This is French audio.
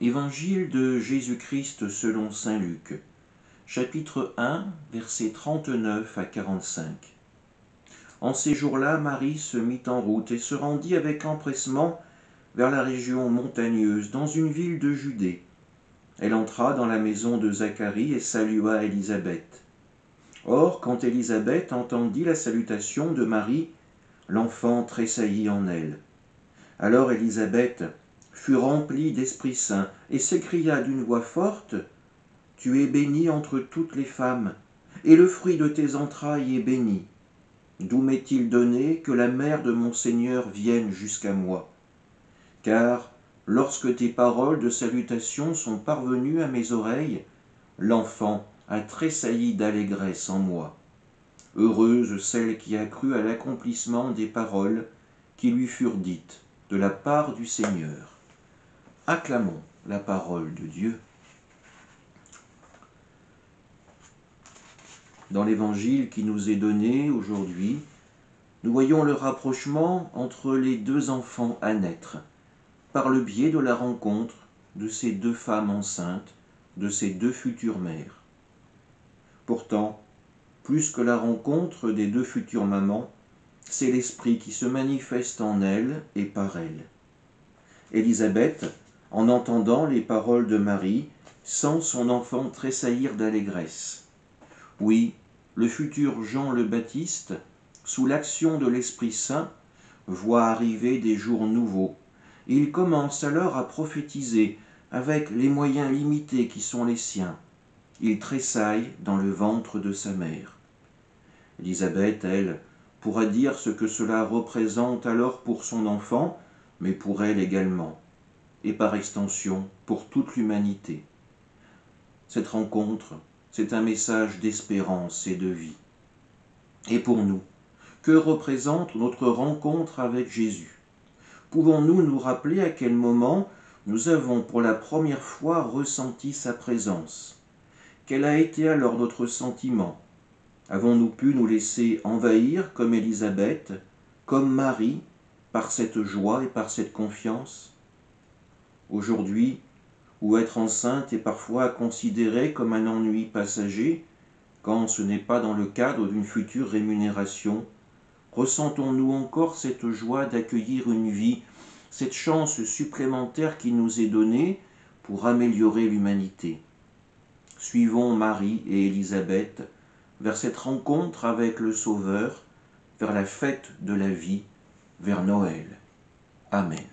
Évangile de Jésus-Christ selon saint Luc, chapitre 1, versets 39 à 45. En ces jours-là, Marie se mit en route et se rendit avec empressement vers la région montagneuse, dans une ville de Judée. Elle entra dans la maison de Zacharie et salua Élisabeth. Or, quand Élisabeth entendit la salutation de Marie, l'enfant tressaillit en elle. Alors Élisabeth fut remplie d'Esprit Saint et s'écria d'une voix forte : « Tu es bénie entre toutes les femmes, et le fruit de tes entrailles est béni. D'où m'est-il donné que la mère de mon Seigneur vienne jusqu'à moi ? Car lorsque tes paroles de salutation sont parvenues à mes oreilles, l'enfant a tressailli d'allégresse en moi. Heureuse celle qui a cru à l'accomplissement des paroles qui lui furent dites de la part du Seigneur. » Acclamons la parole de Dieu. Dans l'évangile qui nous est donné aujourd'hui, nous voyons le rapprochement entre les deux enfants à naître, par le biais de la rencontre de ces deux femmes enceintes, de ces deux futures mères. Pourtant, plus que la rencontre des deux futures mamans, c'est l'Esprit qui se manifeste en elles et par elles. Élisabeth, en entendant les paroles de Marie, sent son enfant tressaillir d'allégresse. Oui, le futur Jean le Baptiste, sous l'action de l'Esprit Saint, voit arriver des jours nouveaux. Il commence alors à prophétiser avec les moyens limités qui sont les siens. Il tressaille dans le ventre de sa mère. Élisabeth, elle, pourra dire ce que cela représente alors pour son enfant, mais pour elle également, et par extension pour toute l'humanité. Cette rencontre, c'est un message d'espérance et de vie. Et pour nous, que représente notre rencontre avec Jésus ? Pouvons-nous nous rappeler à quel moment nous avons pour la première fois ressenti sa présence ? Quel a été alors notre sentiment ? Avons-nous pu nous laisser envahir comme Élisabeth, comme Marie, par cette joie et par cette confiance ? Aujourd'hui, où être enceinte est parfois considéré comme un ennui passager, quand ce n'est pas dans le cadre d'une future rémunération, ressentons-nous encore cette joie d'accueillir une vie, cette chance supplémentaire qui nous est donnée pour améliorer l'humanité ? Suivons Marie et Élisabeth vers cette rencontre avec le Sauveur, vers la fête de la vie, vers Noël. Amen.